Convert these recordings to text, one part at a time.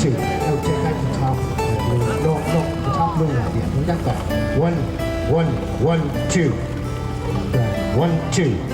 2. Now take back the top. No, the top lower idea. Bring that back. 1, 1, 1, 2. 1, 2.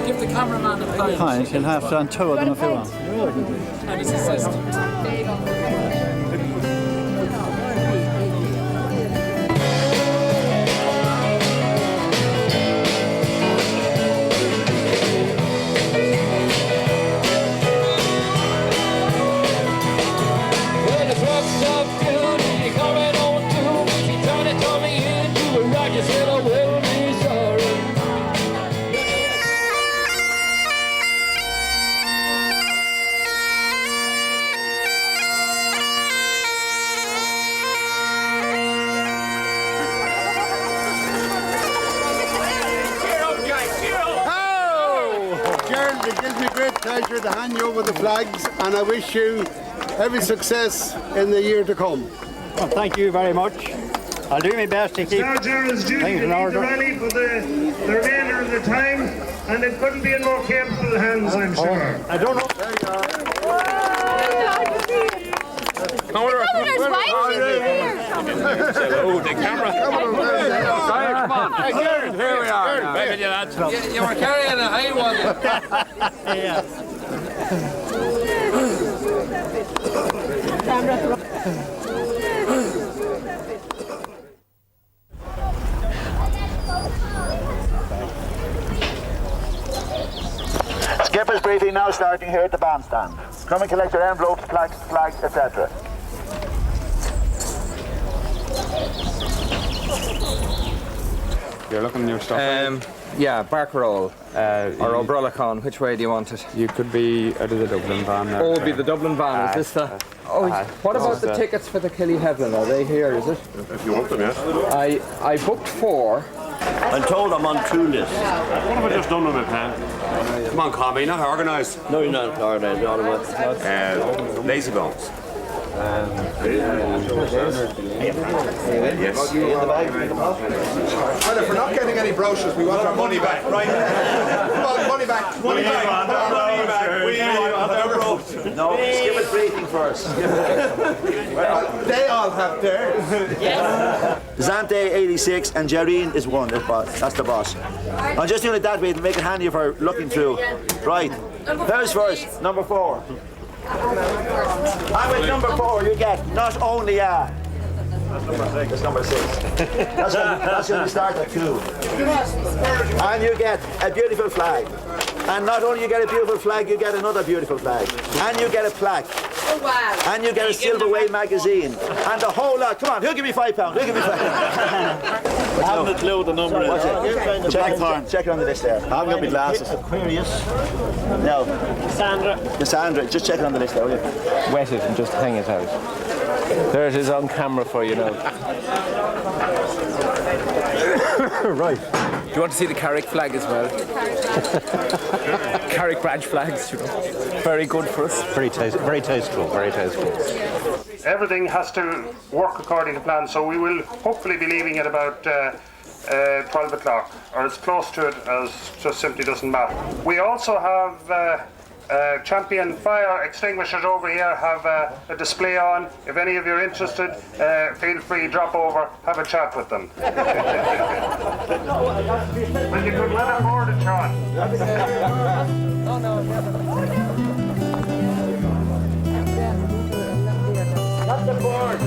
Give the cameraman a pint. Pint, you'll have to untour them if you want. And his assistant. It gives me great pleasure to hand you over the flags, and I wish you every success in the year to come. Well, thank you very much. I'll do my best to keep Now Gerald's duty things to in lead the order. rally for the remainder of the time, and it couldn't be in more capable hands, I'm sure. I don't know. Commodore, Commodore's wife is here. oh, the camera. Come on. Here we are. You were carrying a high one. Yeah. Skipper's briefing now starting here at the bandstand. Come and collect your envelopes, flags, etc. You're looking your stuff. Yeah, Barcarolle or O'Brolacon. Which way do you want it? You could be out of the Dublin van there. Oh, it'll be the Dublin van. Is this the? What about the tickets for the Killyhevelin? Are they here? Is it? If you want them, yes. I booked 4. I'm told I'm on 2 lists. What have I just done with my pen? Come on, Cobby, not organised. No, you're not organised, you're not. Lazy bones. Yes. Well, if we're not getting any brochures, we want our money back, right? Come on, money back. Money back. Money back. We want our brochures. No, Skipper's briefing first. They all have theirs. Zante 86 and Jareen is 1. That's the boss. I'm just doing it that way to make it handy for looking through. Right. Who's first? Number 4. I'm with number 4. You get not only a. That's number 6. That's when we start at 2. And you get a beautiful flag. And not only you get a beautiful flag, you get another beautiful flag. And you get a plaque. Oh, wow. And you get a Silverway magazine. And the whole lot. Come on, who'll give me £5? Who'll give me £5? I haven't a clue what the number is. What's it? Check it on the list there. I haven't got my glasses. Aquarius. No. Cassandra. Just check it on the list there, will you? Wet it and just hang it out. There it is on camera for you now. Right. Do you want to see the Carrick flag as well? Carrick branch flags, you know. Very good for us. Very tasteful, very tasteful. Everything has to work according to plan, so we will hopefully be leaving at about 12 o'clock, or as close to it as just simply doesn't matter. We also have Champion fire extinguishers over here, have a display on. If any of you are interested, feel free, drop over, have a chat with them. Well, you could well afford it, Sean. Not the board.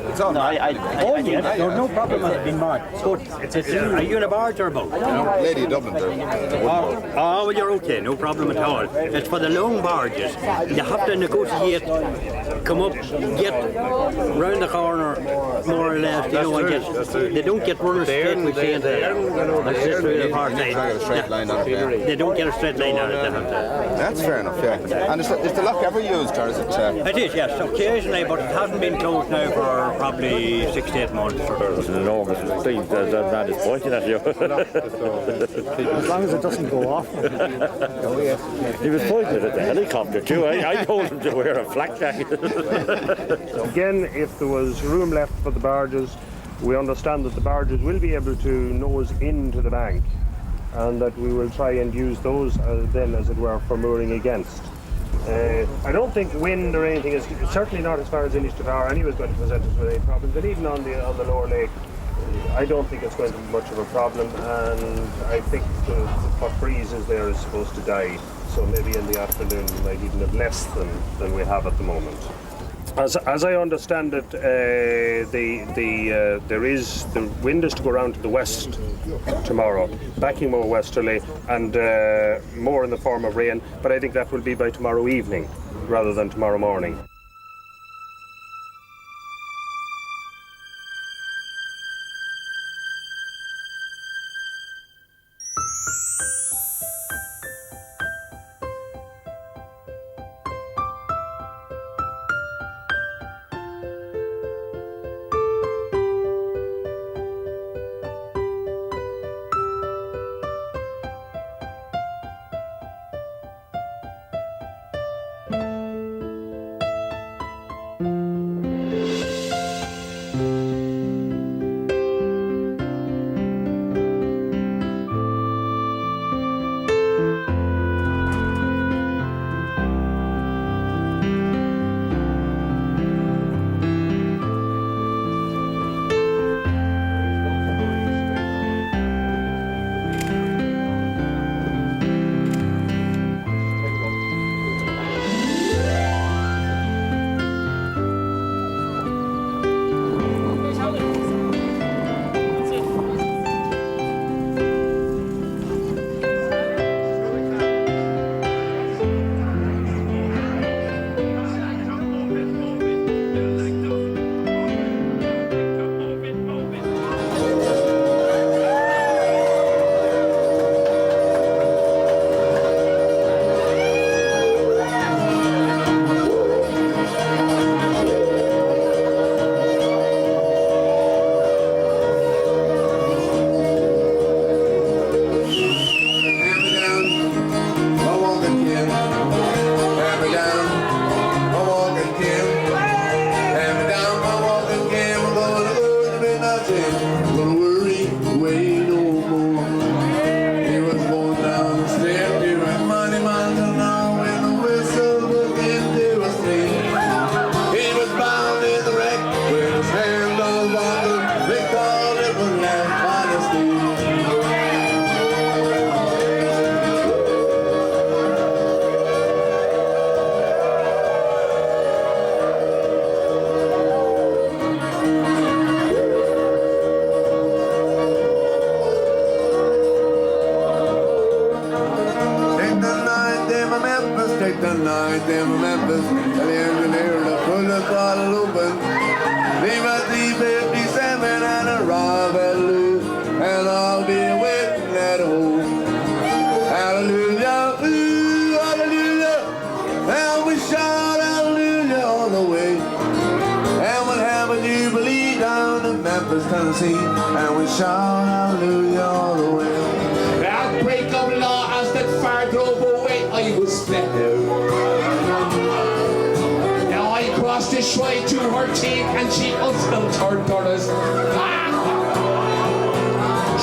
It's all right. No problem with it being marked. Are you in a barge or a boat? Lady of Dublin there. Oh, well, you're okay, no problem at all. It's for the long barges. You have to negotiate, come up, get round the corner, more or less, you know, and get, they don't get running straight with saying through the far side. They don't get a straight line on it, they have to. That's fair enough, yeah. And is the lock ever used, or is it? It is, yes, occasionally, but it hasn't been closed now for probably 6 to 8 months. There's an enormous thing that man is pointing at you. As long as it doesn't go off. He was pointing at the helicopter too. I told him to wear a flak jacket. Again, if there was room left for the barges, we understand that the barges will be able to nose into the bank, and that we will try and use those then, as it were, for mooring against. I don't think wind or anything is, certainly not as far as Inishtavar anyway, is going to present us with any problems, and even on the lower lake, I don't think it's going to be much of a problem, and I think what breezes there is supposed to die, so maybe in the afternoon we might even have less than we have at the moment. As I understand it, the wind is to go around to the west tomorrow, backing more westerly and more in the form of rain, but I think that will be by tomorrow evening rather than tomorrow morning. Tennessee, and we shout hallelujah all the way. The outbreak of law as that fire drove away, I was split out. Now I crossed the Schwei to her teeth, and she unspilled her dollars.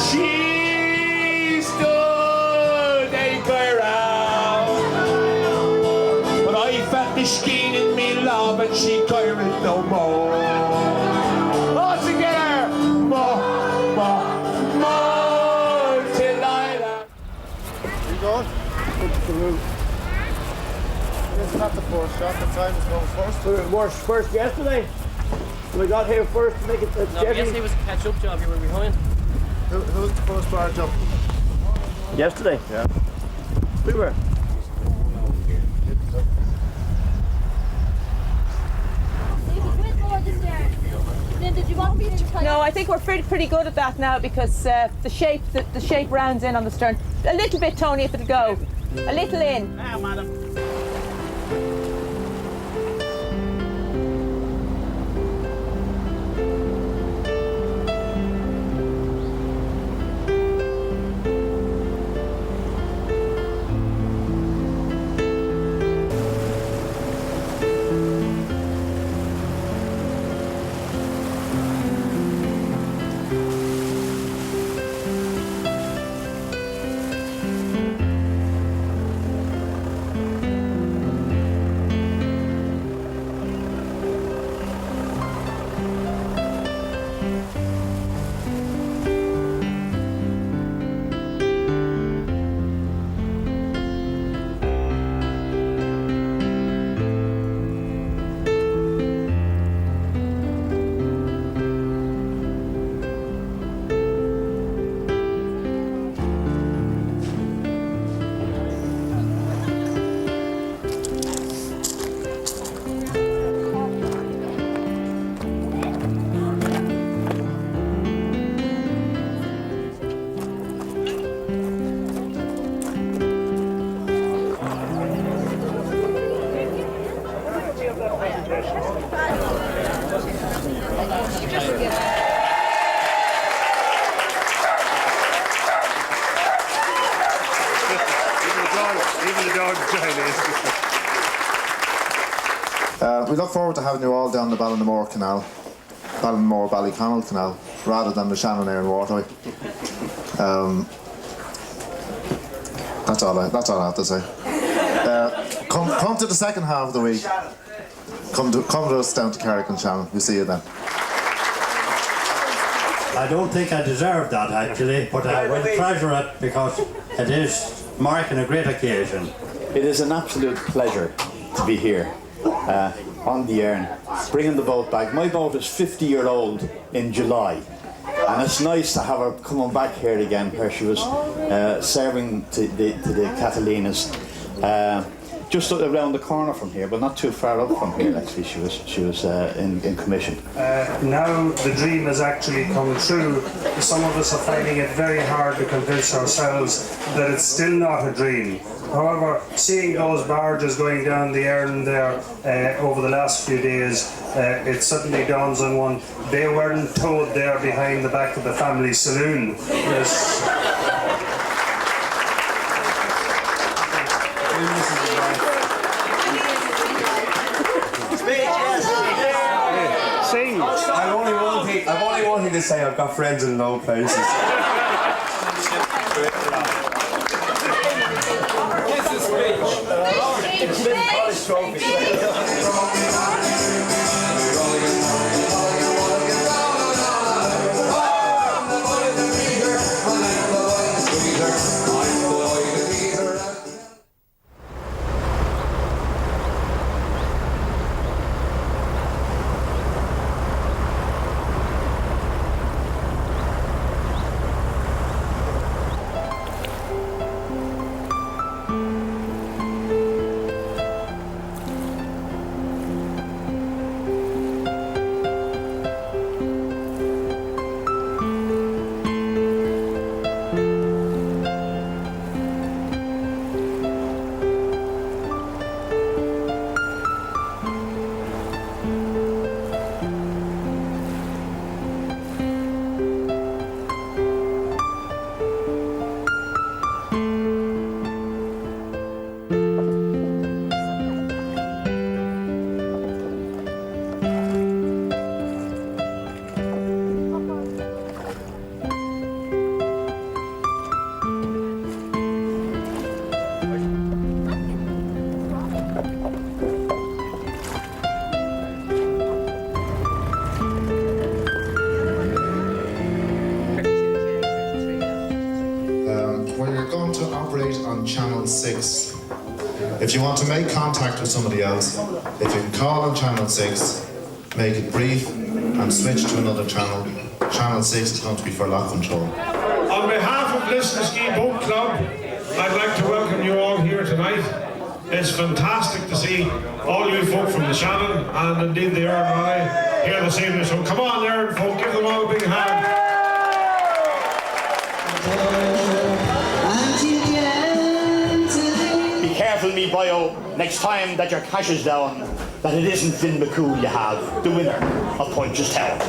She stood a ground, but I felt the skein in me love, and she carried no more. not the first shot. The time is going first. We were first yesterday. We got here first to make it. No, yesterday was a catch-up job. You were behind. Who's the first bar jump? Yesterday? Yeah. We were. No, I think we're pretty good at that now because the shape rounds in on the stern. A little bit, Tony, if it'll go. A little in. Ah, madam. We look forward to having you all down the Ballinamore Ballyconnell Canal, rather than the Shannon Erne Waterway. That's all I have to say. Come to the second half of the week. Come to us down to Carrick-on-Shannon. We'll see you then. I don't think I deserve that actually, but I will treasure it because it is marking a great occasion. It is an absolute pleasure to be here on the Erne, bringing the boat back. My boat is 50-year-old in July, and it's nice to have her coming back here again where she was serving to the Catalinas. Just around the corner from here, but not too far up from here. Actually, she was in commission. Now the dream has actually come true. Some of us are finding it very hard to convince ourselves that it's still not a dream. However, seeing those barges going down the Erne there over the last few days, it suddenly dawns on one, they weren't towed there behind the back of the family saloon. Yes. Sing. I've only one thing to say. I've got friends in low places. If you want to make contact with somebody else, if you can call on channel 6, make it brief and switch to another channel. Channel 6 is going to be for lock control. On behalf of Liston Ski Boat Club, I'd like to welcome you all here tonight. It's fantastic to see all you folk from the Shannon and indeed the Erne Valley here this evening. So come on, Erne folk, give them all a big hand. Be careful, me boyo, next time that your cash is down, that it isn't Finn McCool you have, the winner of Punch's Town.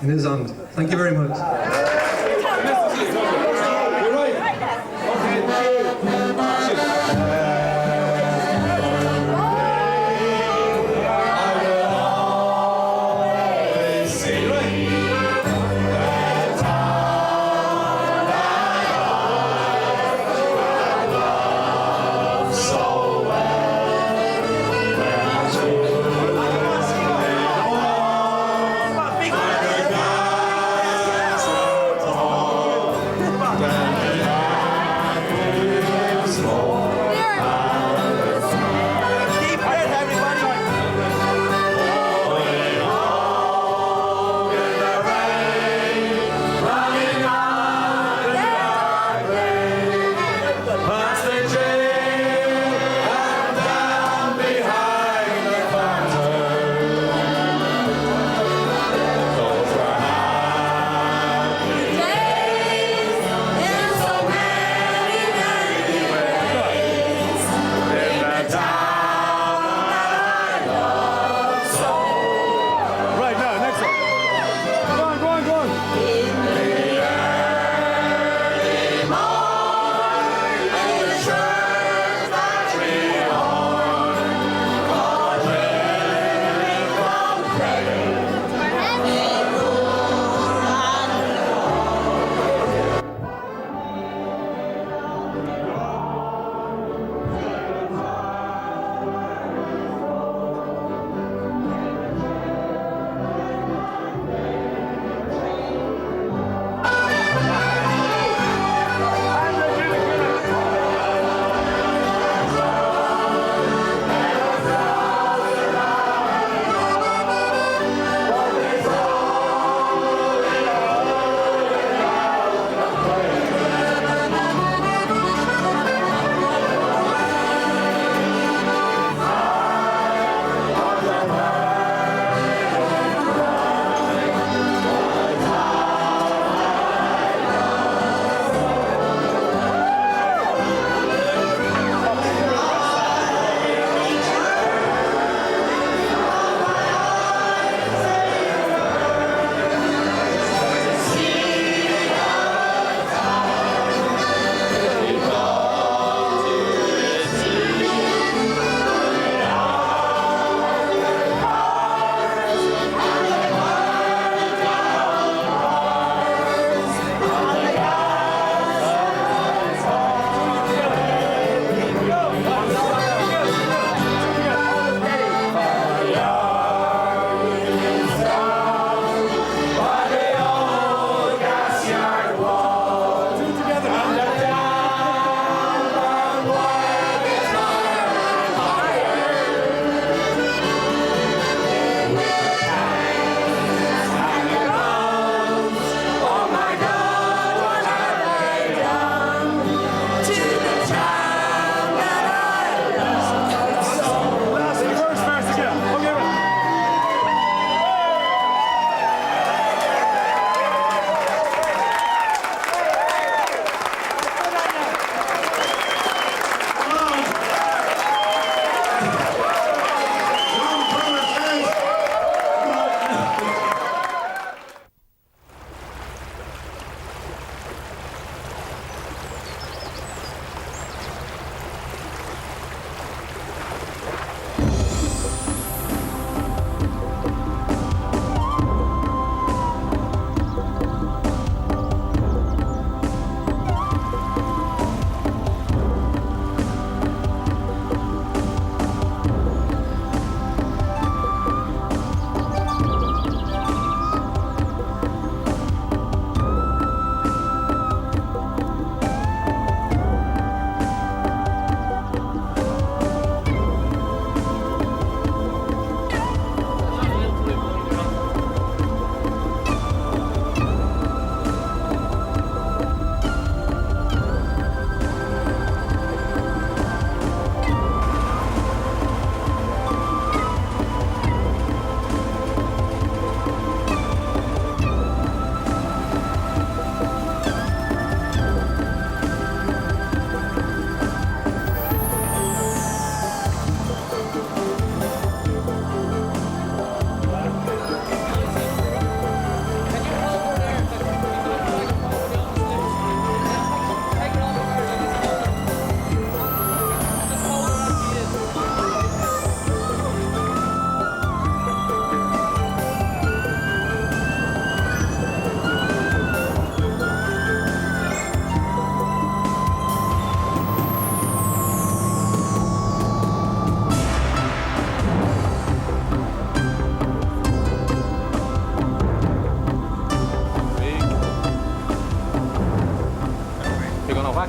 It is on. Thank you very much.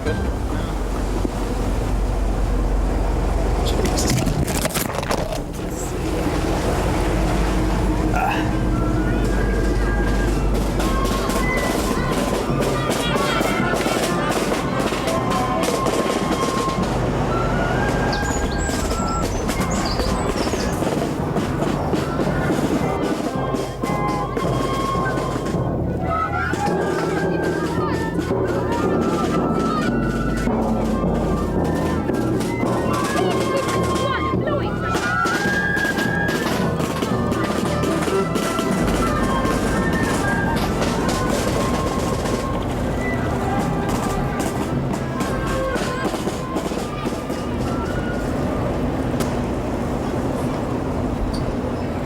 it.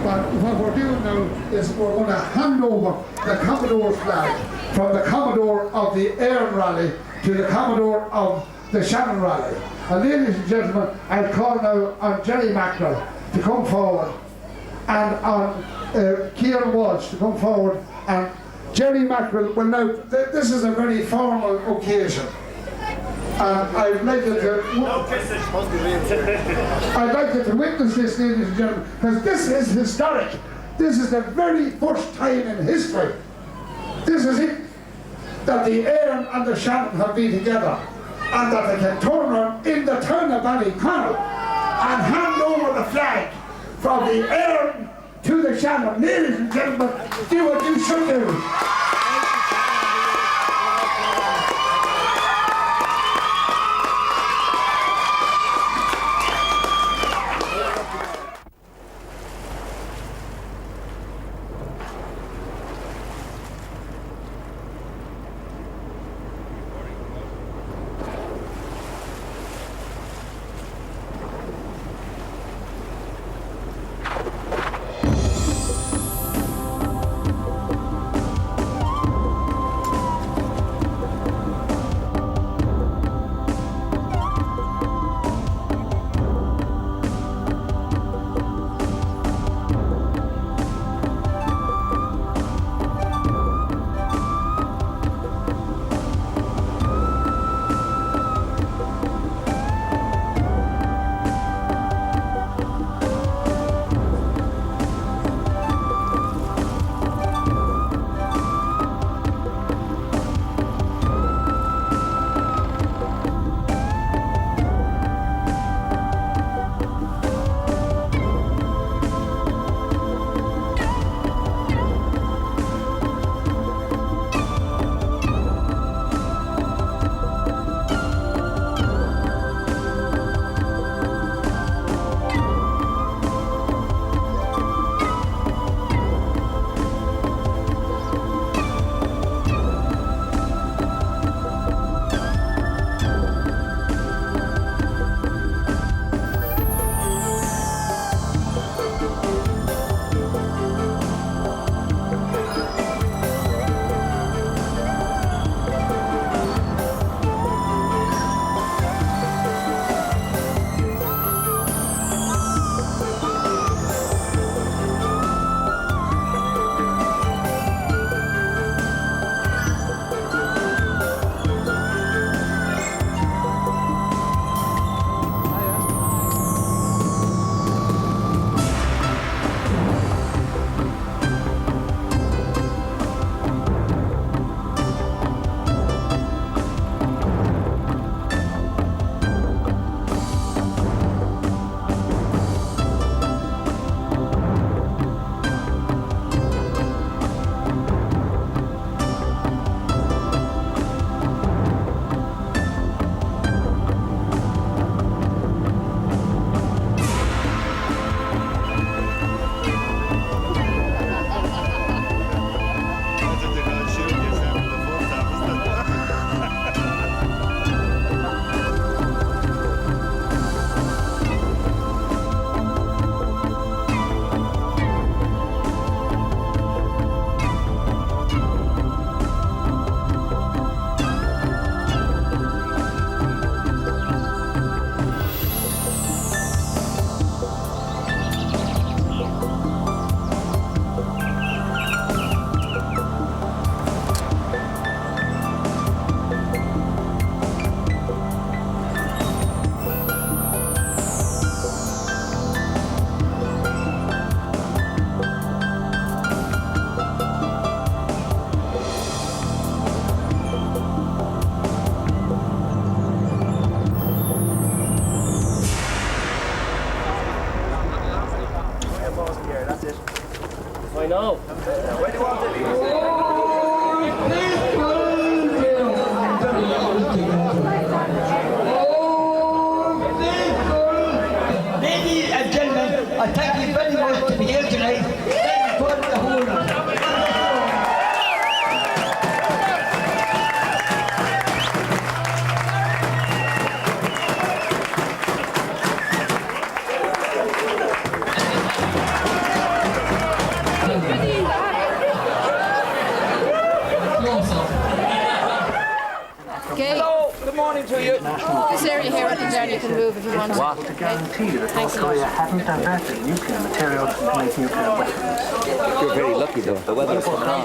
But what we're doing now is we're going to hand over the Commodore flag from the Commodore of the Erne Rally to the Commodore of the Shannon Rally. And ladies and gentlemen, I'll call now on Jerry Mackerel to come forward and on Kieran Walsh to come forward. And Jerry Mackerel will now, this is a very formal occasion. And I'd like you to witness this, ladies and gentlemen, because this is historic. This is the very first time in history. This is it, that the Erne and the Shannon have been together, and that they can turn around in the town of Ballyconnell and hand over the flag from the Erne to the Shannon. Ladies and gentlemen, do what you should do. know. Ladies and gentlemen, I thank you very much to be here tonight. Thank you for the whole night. Okay. Hello, good morning to you. This area here, I think Erne can move if you want. What? To guarantee that North Korea hadn't diverted nuclear material to make nuclear weapons. You're very lucky though. The weather's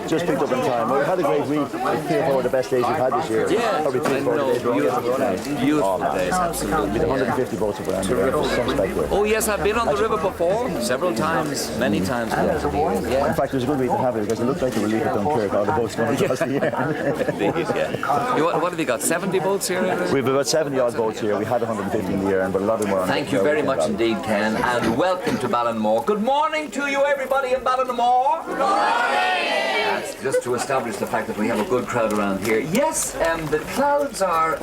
just picked up in time. We've had a great week. 3 or 4 of the best days we've had this year. Yeah, Probably 3 or 4 days. Beautiful days, absolutely. With 150 boats around here. Some spectacular. Oh yes, I've been on the river before, several times, many times. In fact, it was a good week to have it because it looked like they were leaving Dunkirk. All the boats going across the air. Indeed, yeah. What have you got? 70 boats here? We've about 70 odd boats here. We had 150 in the year, but a lot of them were on. Thank you very much indeed, Ken, and welcome to Ballinamore. Good morning to you, everybody in Ballinamore. Good morning. That's just to establish the fact that we have a good crowd around here. Yes, the clouds are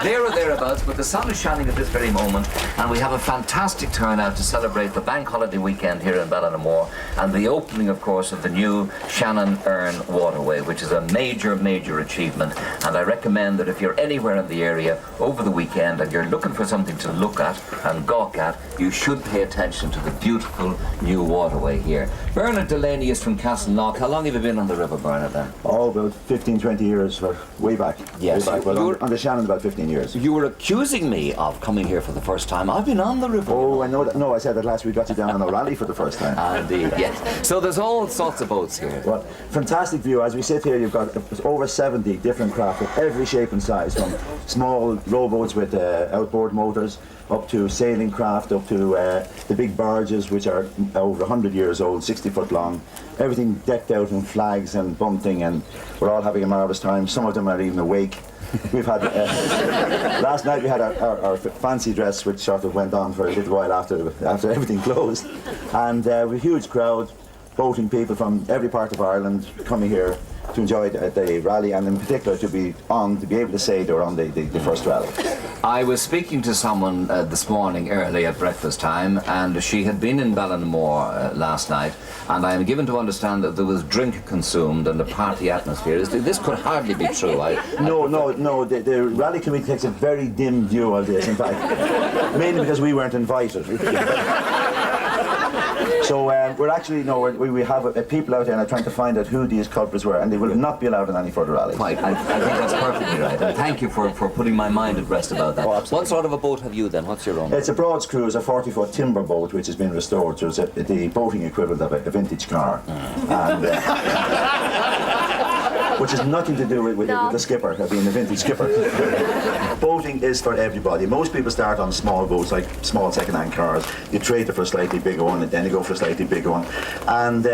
there or thereabouts, but the sun is shining at this very moment, and we have a fantastic turnout to celebrate the bank holiday weekend here in Ballinamore and the opening, of course, of the new Shannon-Erne Waterway, which is a major, major achievement. And I recommend that if you're anywhere in the area over the weekend and you're looking for something to look at and gawk at, you should pay attention to the beautiful new waterway here. Bernard Delaney is from Castleknock. How long have you been on the river, Bernard, then? Oh, about 15, 20 years, way back. Yes. Way back. Well, on the Shannon about 15 years. You were accusing me of coming here for the first time. I've been on the river. Oh, I know that. No, I said that last week. Got you down on a rally for the first time. Indeed, yes. So there's all sorts of boats here. Well, fantastic view. As we sit here, you've got over 70 different craft of every shape and size, from small rowboats with outboard motors up to sailing craft, up to the big barges, which are over 100 years old, 60 foot long. Everything decked out in flags and bunting, and we're all having a marvellous time. Some of them are even awake. We've had last night we had our fancy dress, which sort of went on for a little while after everything closed, and with a huge crowd, boating people from every part of Ireland coming here to enjoy the rally, and in particular to be able to say they were on the first rally. I was speaking to someone this morning early at breakfast time, and she had been in Ballinamore last night, and I am given to understand that there was drink consumed and a party atmosphere. This could hardly be true. No. The rally committee takes a very dim view of this, in fact, mainly because we weren't invited. So we're actually, we have people out there and are trying to find out who these culprits were, and they will not be allowed in any further rallies. Quite. I think that's perfectly right, and thank you for putting my mind at rest about that. Oh, what sort of a boat have you then? What's your own? It's a Broad's Cruise, a 40-foot timber boat which has been restored, so it's the boating equivalent of a vintage car. Which has nothing to do with the skipper, being a vintage skipper. Boating is for everybody. Most people start on small boats, like small second-hand cars. You trade it for a slightly bigger one, and then you go for a slightly bigger one. And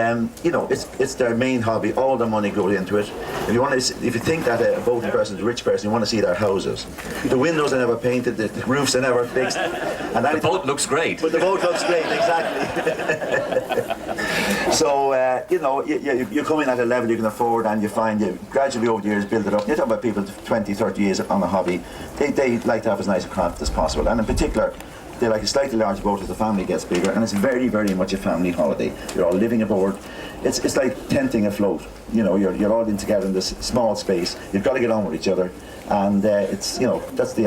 it's their main hobby. All the money goes into it. If you think that a boating person is a rich person, you want to see their houses. The windows are never painted, the roofs are never fixed. And the boat looks great. But the boat looks great, exactly. So you come in at a level you can afford, and you find you gradually over the years build it up. You talk about people 20, 30 years on a hobby. They like to have as nice a craft as possible, and in particular they like a slightly larger boat as the family gets bigger, and it's very, very much a family holiday. You're all living aboard. It's like tenting afloat. You're all in together in this small space. You've got to get on with each other, and that's the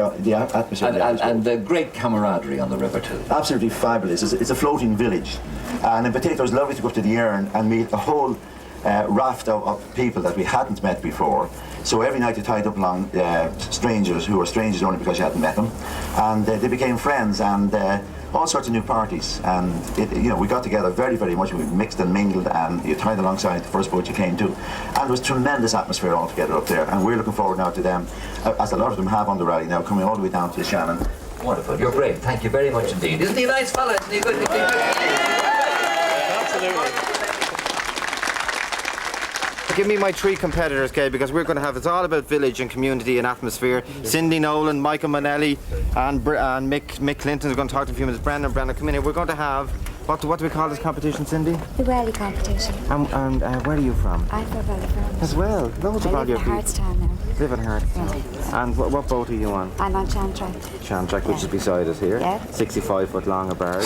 atmosphere. And the great camaraderie on the river too. Absolutely fabulous. It's a floating village, and in particular it's lovely to go up to the Erne and meet a whole raft of people that we hadn't met before. So every night you tied up along strangers who were strangers only because you hadn't met them, and they became friends, and all sorts of new parties. And we got together very, very much. We mixed and mingled, and you tied alongside the first boat you came to, and there was tremendous atmosphere all together up there. And we're looking forward now to them, as a lot of them have on the rally now, coming all the way down to Shannon. Wonderful. You're great. Thank you very much indeed. Isn't he a nice fella? Isn't he good? Absolutely. Give me my 3 competitors, okay, because we're going to have, it's all about village and community and atmosphere. Cindy Nolan, Michael Manelli, and Mick Clinton is going to talk to a few minutes. Brendan, come in here. We're going to have What do we call this competition, Cindy? The Welly competition. And where are you from? I'm from Ballyfermot. As well. Loads of I live in Hartstown now. Live in Hartstown. Yeah. And what boat are you on? I'm on Shantrack. Shantrack, which is beside us here. Yeah. 65 foot long a barge.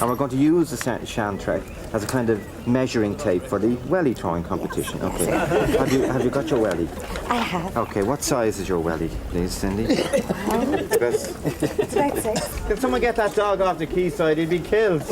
And we're going to use the Shantrack as a kind of measuring tape for the welly throwing competition. Okay. Have you got your welly? I have. Okay, what size is your welly, please, Cindy? It's about 6. If someone get that dog off the quayside, he'd be killed.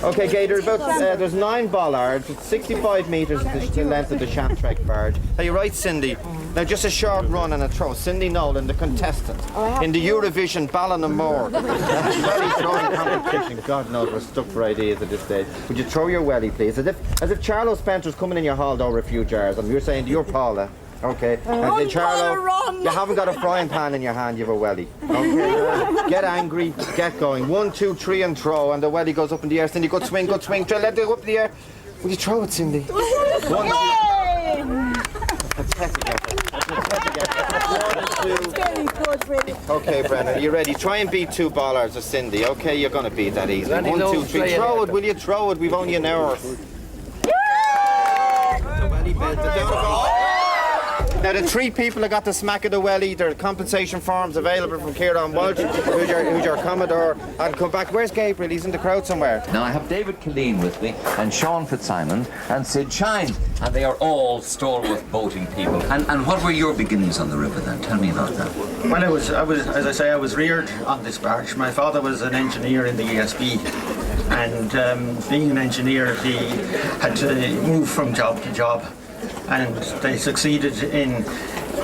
Okay, Gay, there's 9 bollards. It's 65 metres the length of the Shantrack barge. Are you right, Cindy? Now, just a short run and a throw. Cindy Nolan, the contestant in the Eurovision Ballinamore welly throwing competition. God knows we're stuck for ideas at this stage. Would you throw your welly, please? As if Charlo Spencer's coming in your hall door with a few jars, and you're saying you're Paula. Okay. And then Charlo, you haven't got a frying pan in your hand, you have a welly. Okay. Get angry, get going. 1, 2, 3 and throw, and the welly goes up in the air. Cindy, good swing, let it go up in the air. Will you throw it, Cindy? 1, 2. Pathetic effort. Pathetic effort. 1, 2. Okay, Brennan, are you ready? Try and beat 2 bollards of Cindy. Okay, you're going to beat that easily. 1, 2, 3. Throw it, will you throw it? We've only an hour. The welly bent it down. Now the 3 people that got the smack of the welly, there are compensation forms available from Carrick-on-Shannon, who's your Commodore, and come back. Where's Gabriel? He's in the crowd somewhere. Now I have David Killeen with me, and Sean Fitzsimon, and Sid Shine, and they are all stalwart boating people. And what were your beginnings on the river then? Tell me about that. Well, I was, as I say, I was reared on this barge. My father was an engineer in the ESB, and being an engineer, he had to move from job to job. And they succeeded in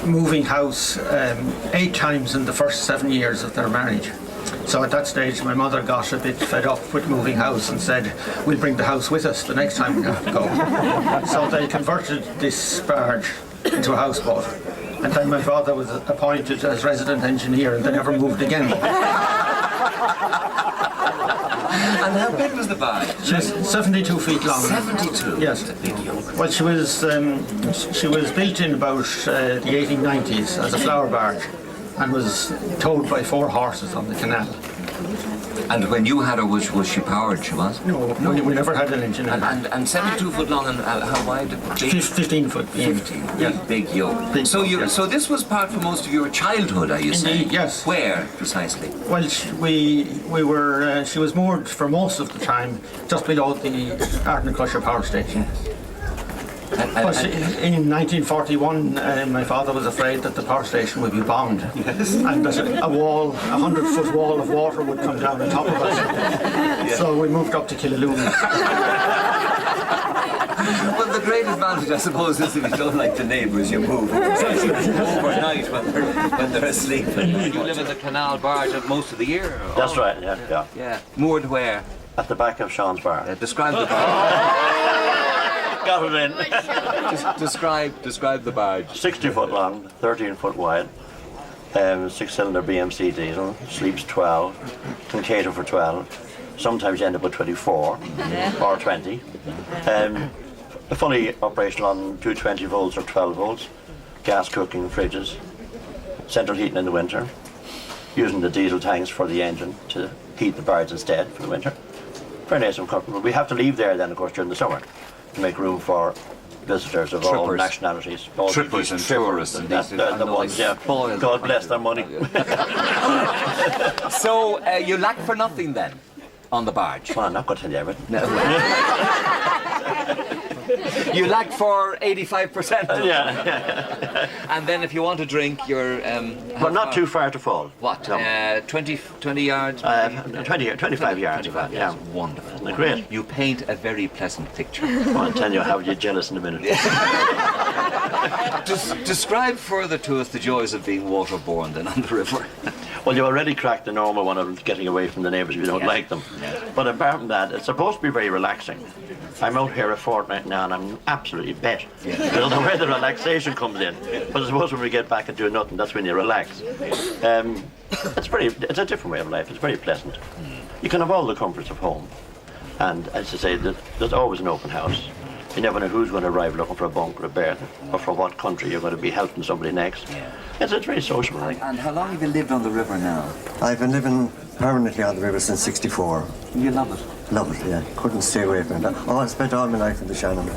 moving house 8 times in the first 7 years of their marriage. So at that stage my mother got a bit fed up with moving house and said, we'll bring the house with us the next time we have to go. So they converted this barge into a houseboat. And then my father was appointed as resident engineer and they never moved again. And how big was the barge? She was 72 feet long. 72? Yes. Well, she was built in about the 1890s as a flower barge and was towed by 4 horses on the canal. And when you had her, was she powered, she was? No, we never had an engine. And 72 foot long, and how wide? 15 foot. 15, yeah. Big yoke. So this was part for most of your childhood, are you saying? Yes. Where, precisely? Well, we were, she was moored for most of the time just below the Erne power station. But in 1941, my father was afraid that the power station would be bombed, and that a 100-foot wall of water would come down on top of us. So we moved up to Killaloo. Well, the great advantage, I suppose, is if you don't like the neighbours, you move overnight when they're asleep. You live in the canal barge most of the year? That's right, yeah. Moored where? At the back of Sean's bar. Describe the barge. Got it in. Describe the barge. 60 foot long, 13 foot wide, 6-cylinder BMC diesel, sleeps 12, can cater for 12. Sometimes you end up with 24 or 20. Fully operational on 220 volts or 12 volts, gas cooking, fridges, central heating in the winter, using the diesel tanks for the engine to heat the barge instead for the winter. Very nice and comfortable. We have to leave there then, of course, during the summer to make room for visitors of all nationalities. Trippers and tourists. And the ones, yeah. God bless their money. So you lack for nothing then on the barge? Well, I'm not going to tell you everything. No. You lack for 85%. Yeah. And then if you want to drink, you're... well, not too far to fall. What? No. 20 yards? 25 yards. Yeah. Wonderful. Great. You paint a very pleasant picture. I'll tell you how you're jealous in a minute. Describe further to us the joys of being waterborne then on the river. Well, you already cracked the normal one of getting away from the neighbours if you don't like them. Yeah. But apart from that, it's supposed to be very relaxing. I'm out here a fortnight now and I'm absolutely bet. Yeah. I don't know where the relaxation comes in. But I suppose when we get back and do nothing, that's when you relax. It's a different way of life. It's very pleasant. You can have all the comforts of home. And as I say, there's always an open house. You never know who's going to arrive looking for a bunk or a berth, or from what country you're going to be helping somebody next. Yeah. It's very sociable. And how long have you lived on the river now? I've been living permanently on the river since '64. You love it? Love it, yeah. Couldn't stay away from it. Oh, I spent all my life in the Shannon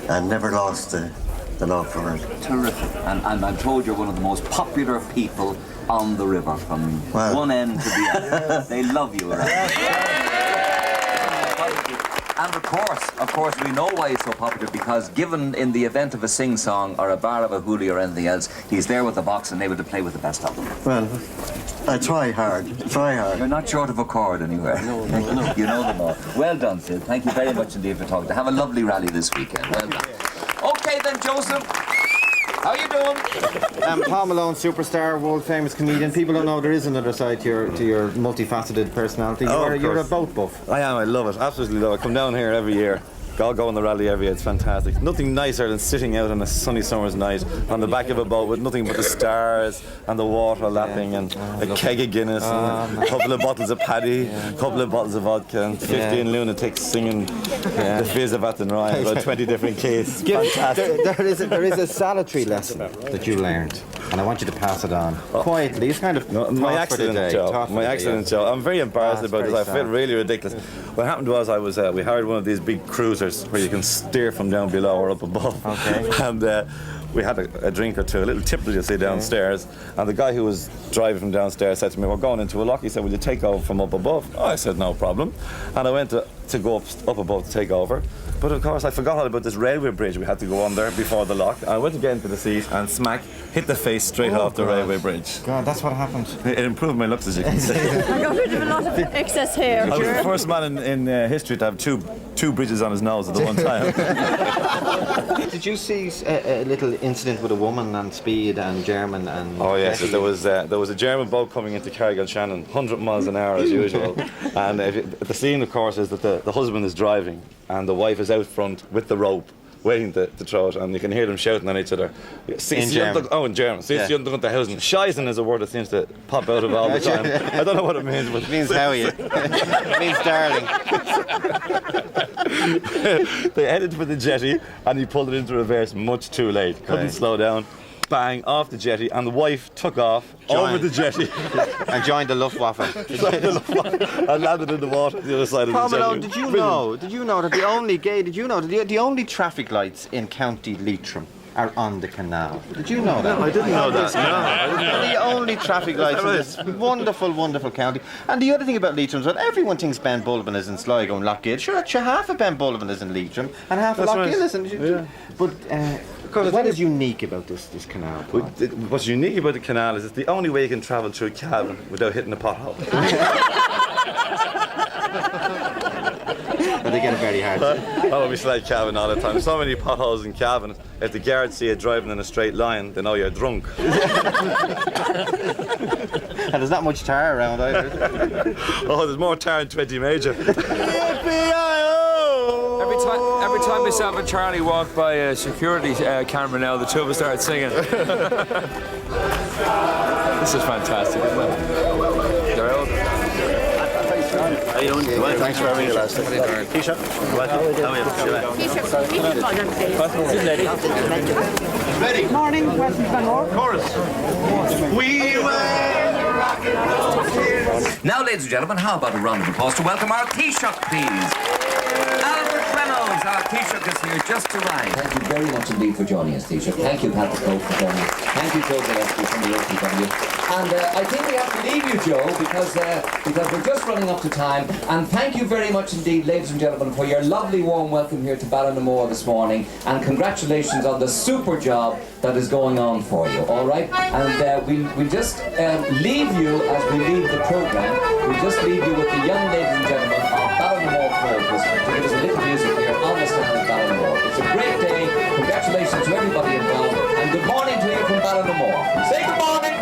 and never lost the love for it. Terrific. And I'm told you're one of the most popular people on the river from one end to the other. They love you around here. And of course, we know why he's so popular, because given in the event of a sing-song or a bar of a hoolie or anything else, he's there with the box and able to play with the best of them. Well, I try hard. You're not short of a chord anywhere. No. You know them all. Well done, Sid. Thank you very much indeed for talking. Have a lovely rally this weekend. Well done. Okay then, Joseph. How you doing? Paul Malone, superstar, world famous comedian. People don't know there is another side to your multifaceted personality. You're a boat buff. I am. I love it. Absolutely love it. I come down here every year. I'll go on the rally every year. It's fantastic. Nothing nicer than sitting out on a sunny summer's night on the back of a boat with nothing but the stars and the water lapping and a keg of Guinness and a couple of bottles of paddy, a couple of bottles of vodka and 15 lunatics singing the Fizz of Athen Ryan, about 20 different keys. Fantastic. There is a solitary lesson that you learned, and I want you to pass it on quietly. It's kind of my accident, Joe. My accident, Joe. I'm very embarrassed about this. I feel really ridiculous. What happened was we hired one of these big cruisers where you can steer from down below or up above. Okay. And we had a drink or two, a little tipple, you see, downstairs. And the guy who was driving from downstairs said to me, "We're going into a lock." He said, "Will you take over from up above?" Oh, I said, "No problem." And I went to go up above to take over. But of course, I forgot all about this railway bridge we had to go under before the lock. I went to get into the seat and smack, hit the face straight off the railway bridge. God, that's what happened. It improved my looks, as you can see. I got rid of a lot of excess hair. I was the first man in history to have two bridges on his nose at the one time. Did you see a little incident with a woman and speed and German and... Oh yes, there was a German boat coming into Carrick-on-Shannon, 100 miles an hour as usual. And the scene, of course, is that the husband is driving and the wife is out front with the rope waiting to throw it, and you can hear them shouting at each other. In German. In German. Scheisen is a word that seems to pop out of it all the time. I don't know what it means, but it means Howie. It means darling. They headed for the jetty and he pulled it into reverse much too late. Couldn't slow down. Bang, off the jetty, and the wife took off over the jetty and joined the Luftwaffe and landed in the water at the other side of the jetty. Malone, did you know that the only traffic lights in County Leitrim are on the canal? Did you know that? No, I didn't know that. No, I didn't know. The only traffic lights in this wonderful, wonderful county. And the other thing about Leitrim is that everyone thinks Ben Bullivan is in Sligo and Lockgill. Sure, half of Ben Bullivan is in Leitrim and half of Lockgill is in... But what is unique about this canal? What's unique about the canal is it's the only way you can travel through Cavan without hitting a pothole. But they get it very hard. We slide Cavan all the time. So many potholes in Cavan. If the guards see you driving in a straight line, they know you're drunk. And there's not much tar around either. There's more tar in 20 Major. Every time myself and Charlie walk by a security camera now, the two of us start singing. This is fantastic, isn't it? They're out. How you doing? Thanks for having me last night. Keisha, welcome. How are you? Morning, West Banor. Chorus. We Now, ladies and gentlemen, how about a round of applause to welcome our Taoiseach, please? Our Taoiseach is here just to ride. Thank you very much indeed for joining us, Taoiseach. Thank you, Patrick Cope, for joining us. Thank you, Joe Gillespie from the OTW. And I think we have to leave you, Joe, because we're just running up to time. And thank you very much indeed, ladies and gentlemen, for your lovely warm welcome here to Ballinamore this morning. And congratulations on the super job that is going on for you, all right? And we'll just leave you as we leave the programme. We'll just leave you with the young ladies and gentlemen of Ballinamore Chorus to give us a little music here on the stand of Ballinamore. It's a great day. Congratulations to everybody involved. And good morning to you from Ballinamore. Say good morning.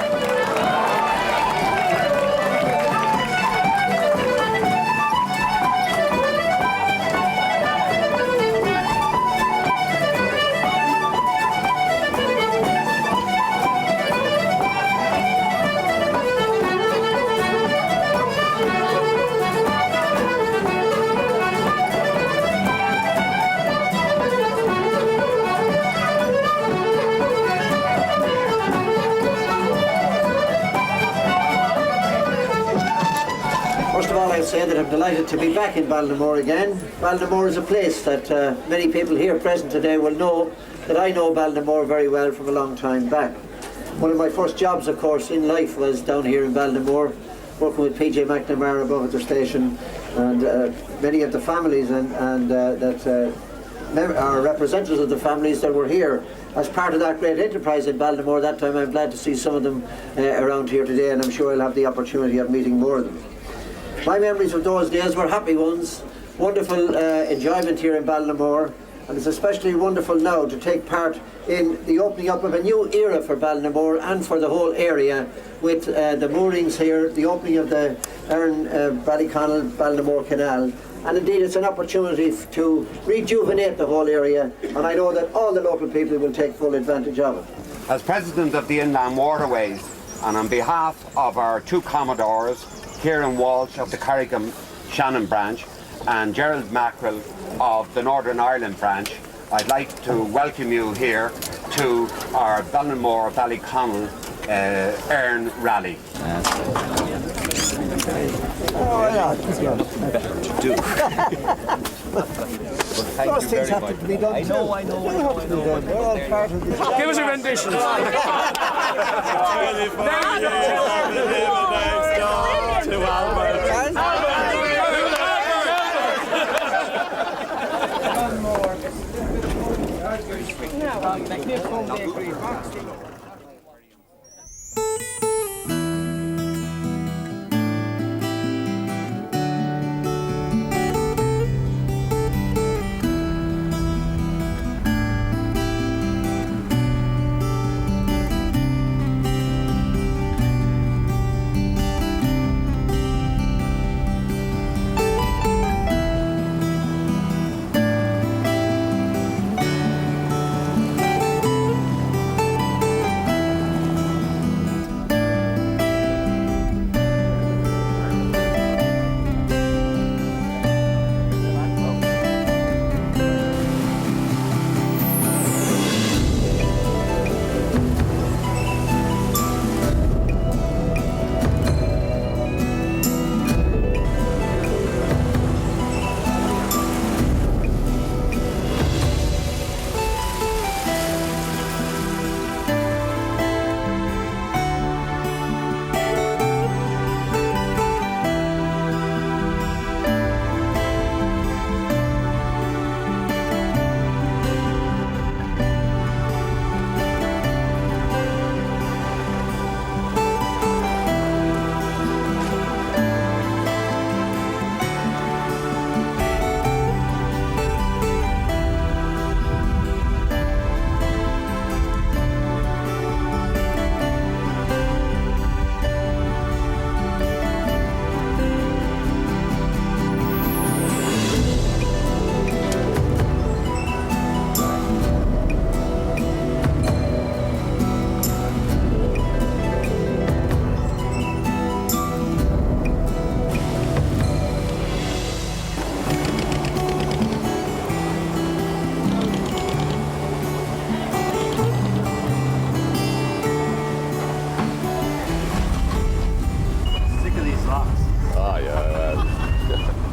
say that I'm delighted to be back in Ballinamore again. Ballinamore is a place that many people here present today will know that I know Ballinamore very well from a long time back. One of my first jobs, of course, in life was down here in Ballinamore, working with PJ McNamara above at the station, and many of the families that are representatives of the families that were here as part of that great enterprise in Ballinamore that time. I'm glad to see some of them around here today, and I'm sure I'll have the opportunity of meeting more of them. My memories of those days were happy ones, wonderful enjoyment here in Ballinamore, and it's especially wonderful now to take part in the opening up of a new era for Ballinamore and for the whole area with the moorings here, the opening of the Erne Ballyconnell-Ballinamore Canal. And indeed it's an opportunity to rejuvenate the whole area, and I know that all the local people will take full advantage of it. As President of the Inland Waterways, and on behalf of our two Commodores, Kieran Walsh of the Carrick-on-Shannon branch and Gerald Mackerel of the Northern Ireland branch, I'd like to welcome you here to our Ballinamore-Ballyconnell Erne Rally. Better to do. Those things have to be done. I know. They're all part of this. Give us a rendition.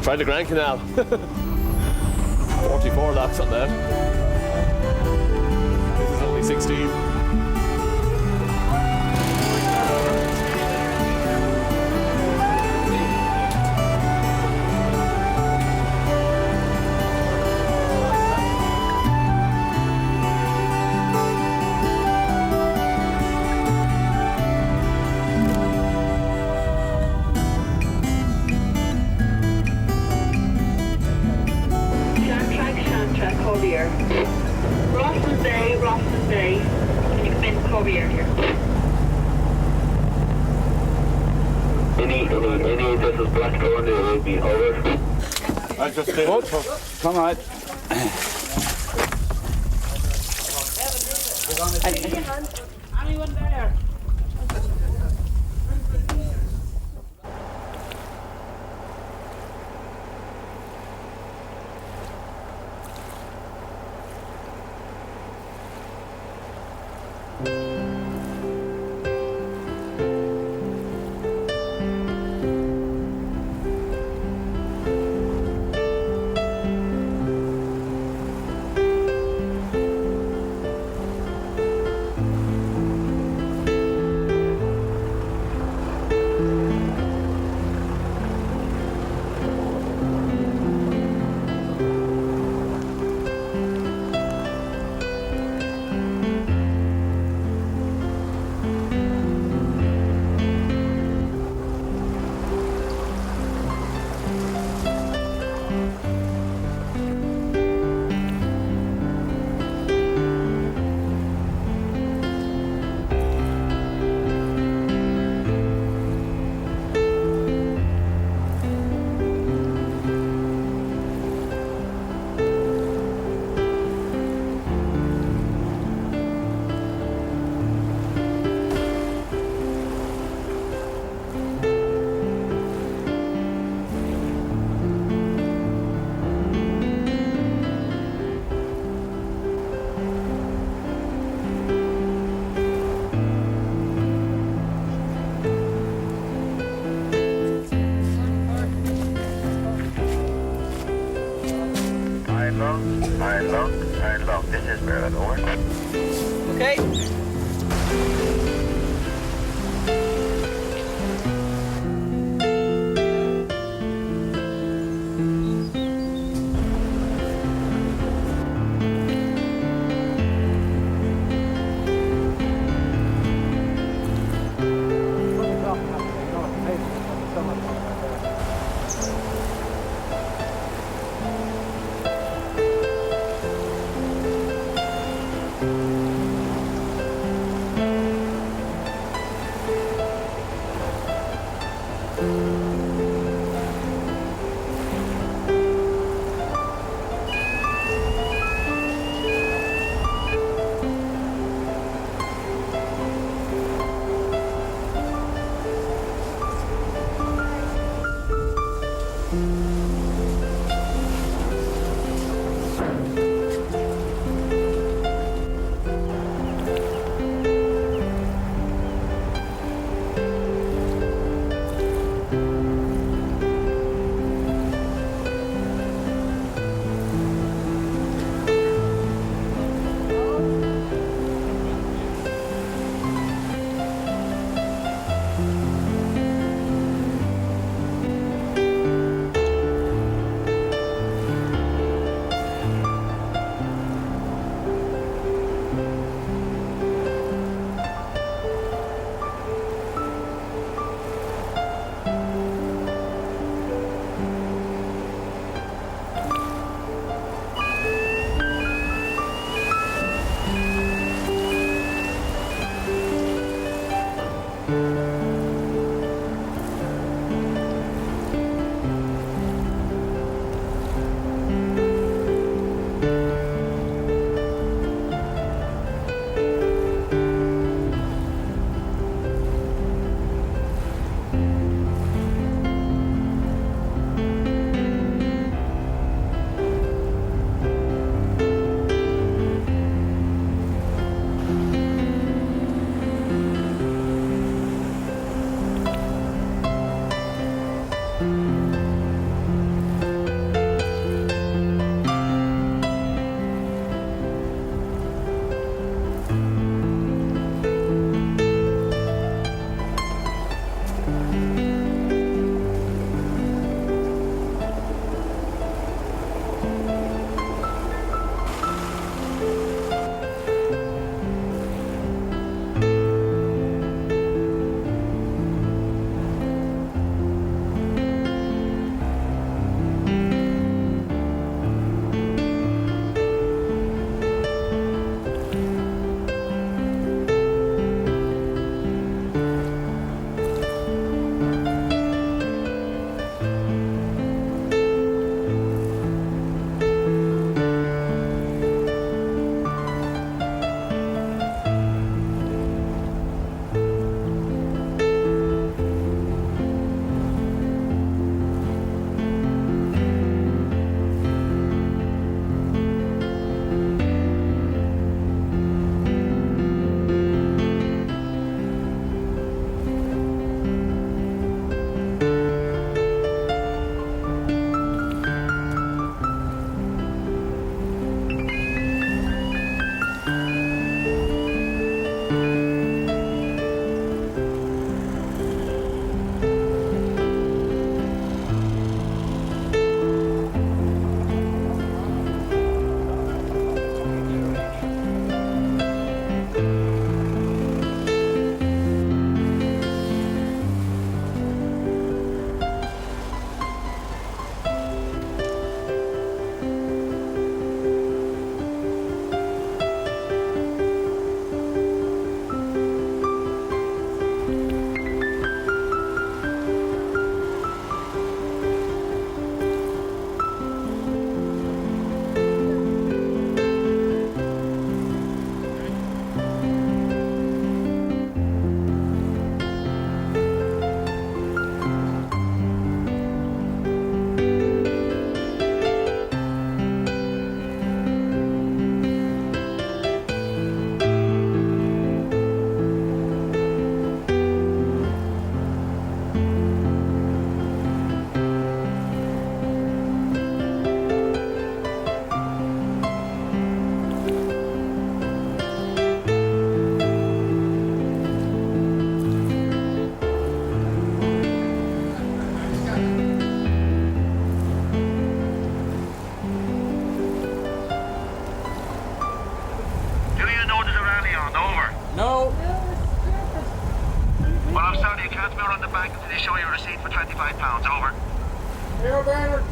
Try the Grand Canal. 44 laps on that. This is only 16. Rossman Bay. Can you come in Covier here? Any, this is Blackthorn, it will be over. I just did. Come on. Anyone there? Okay. No. Well, I'm sorry, you can't move on the bank until they show you a receipt for £25. Over. Here, Bernard.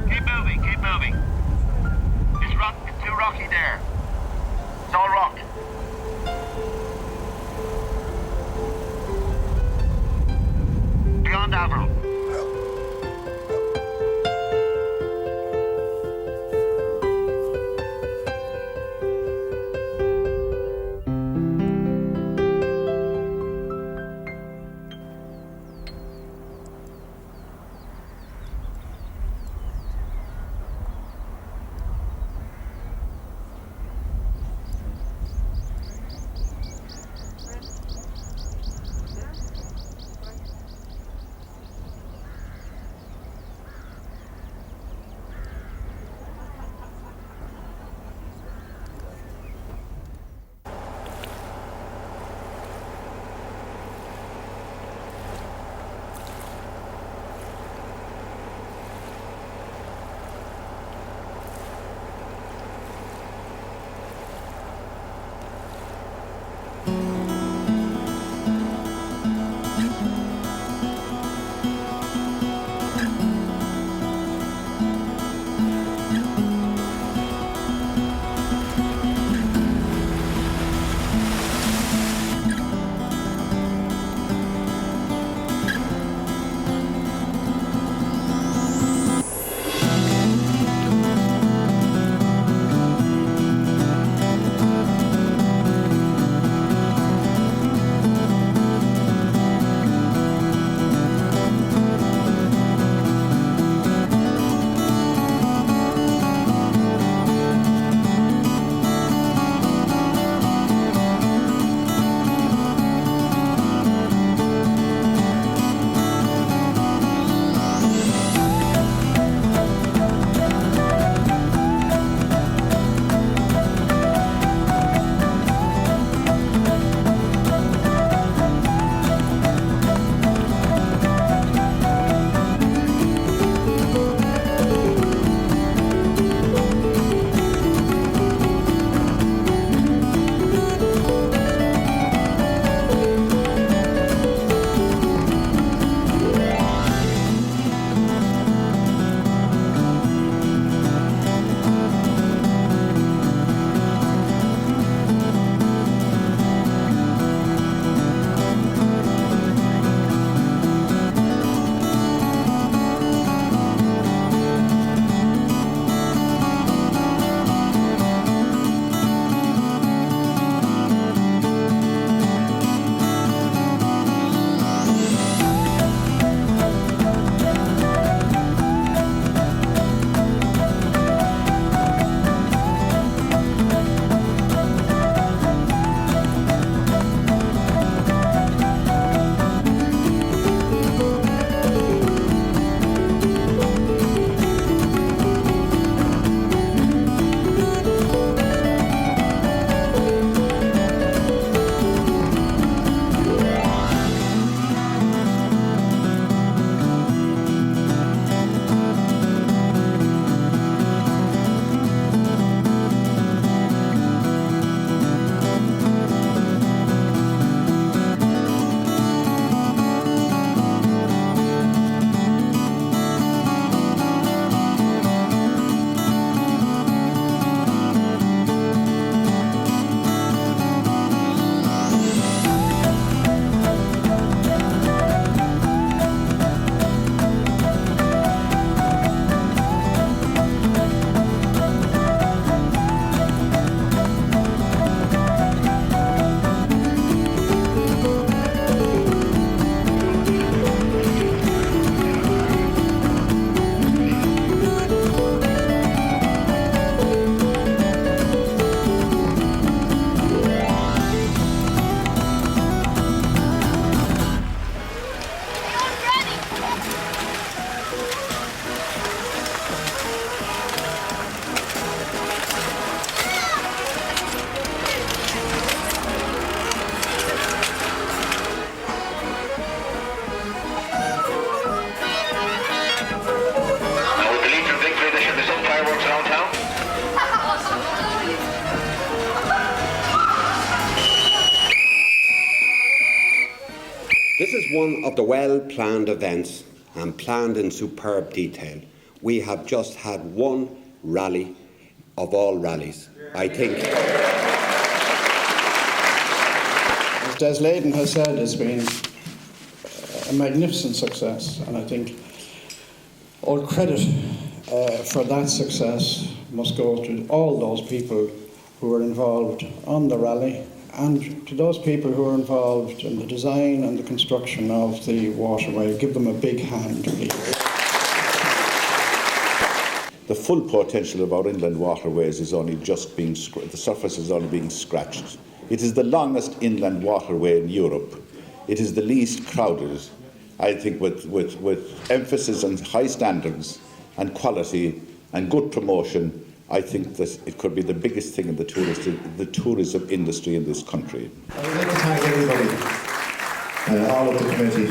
Keep moving, keep moving. It's too rocky there. It's all rock. Beyond Averill. one of the well-planned events and planned in superb detail. We have just had one rally of all rallies, I think. As Des Layden has said, it's been a magnificent success, and I think all credit for that success must go to all those people who were involved on the rally and to those people who are involved in the design and the construction of the waterway. Give them a big hand, please. The full potential of our inland waterways is only just being, the surface is only being scratched. It is the longest inland waterway in Europe. It is the least crowded. I think with emphasis on high standards and quality and good promotion, I think that it could be the biggest thing in the tourism industry in this country. I would like to thank everybody, all of the committee,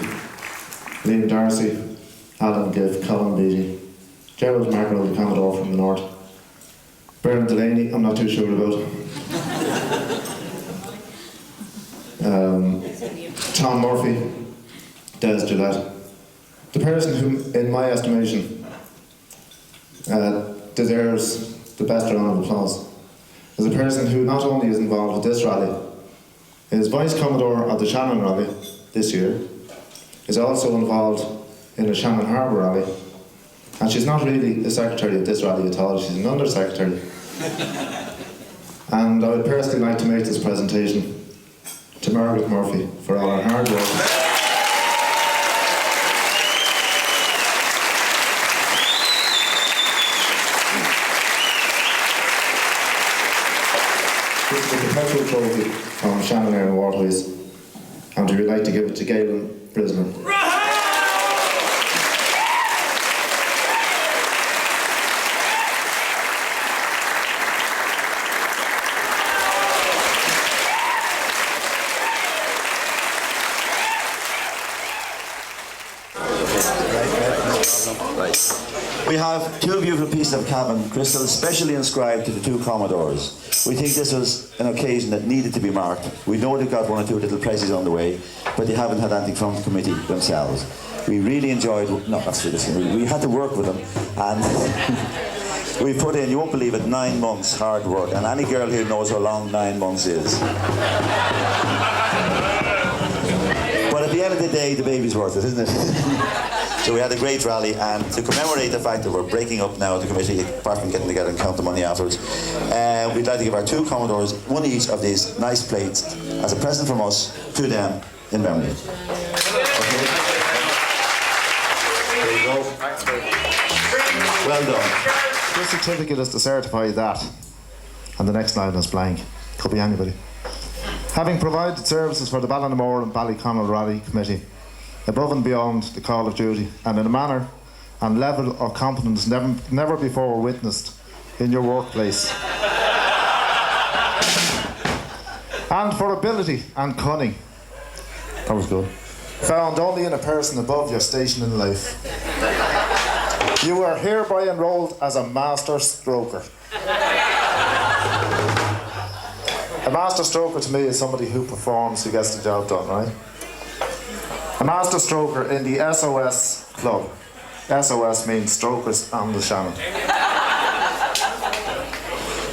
Liam Darcy, Alan Giff, Colin Beattie, Gerald Mackerel, the Commodore from the north, Bernard Delaney, I'm not too sure about, Tom Murphy, Des Gillette, the person who, in my estimation, deserves the best round of applause is a person who not only is involved with this rally, is Vice Commodore of the Shannon Rally this year, is also involved in the Shannon Harbour Rally, and she's not really the secretary of this rally at all, she's an under-secretary. And I would personally like to make this presentation to Margaret Murphy for all her hard work. This is a perpetual trophy from Shannon Erne Waterways, and we would like to give it to Galen Brisbane. We have two beautiful pieces of cabin crystal specially inscribed to the two Commodores. We think this was an occasion that needed to be marked. We know they've got one or two little prizes on the way, but they haven't had anything from the committee themselves. We really enjoyed, no, that's this. We had to work with them, and we put in, you won't believe it, 9 months hard work, and any girl here knows how long 9 months is. But at the end of the day, the baby's worth it, isn't it? So we had a great rally, and to commemorate the fact that we're breaking up now the committee, apart from getting together and count the money afterwards, we'd like to give our two Commodores one each of these nice plates as a present from us to them in memory. Okay. There you go. Well done. This certificate is to certify that, and the next line is blank. Could be anybody. Having provided services for the Ballinamore and Ballyconnell Rally Committee, above and beyond the call of duty, and in a manner and level of competence never before witnessed in your workplace, and for ability and cunning, that was good, found only in a person above your station in life, you are hereby enrolled as a master stroker. A master stroker to me is somebody who performs, who gets the job done, right? A master stroker in the SOS Club. SOS means Strokers on the Shannon.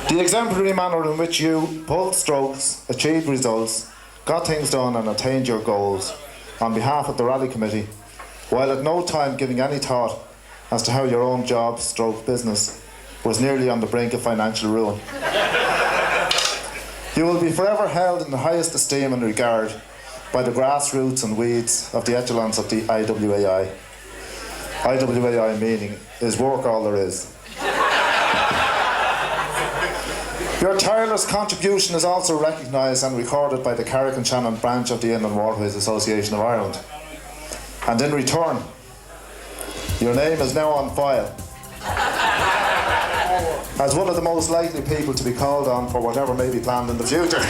The exemplary manner in which you pulled strokes, achieved results, got things done and attained your goals on behalf of the rally committee, while at no time giving any thought as to how your own job, stroke business, was nearly on the brink of financial ruin. You will be forever held in the highest esteem and regard by the grassroots and weeds of the echelons of the IWAI. IWAI meaning is work all there is. Your tireless contribution is also recognised and recorded by the Carrick-on-Shannon branch of the Inland Waterways Association of Ireland. And in return, your name is now on file as one of the most likely people to be called on for whatever may be planned in the future.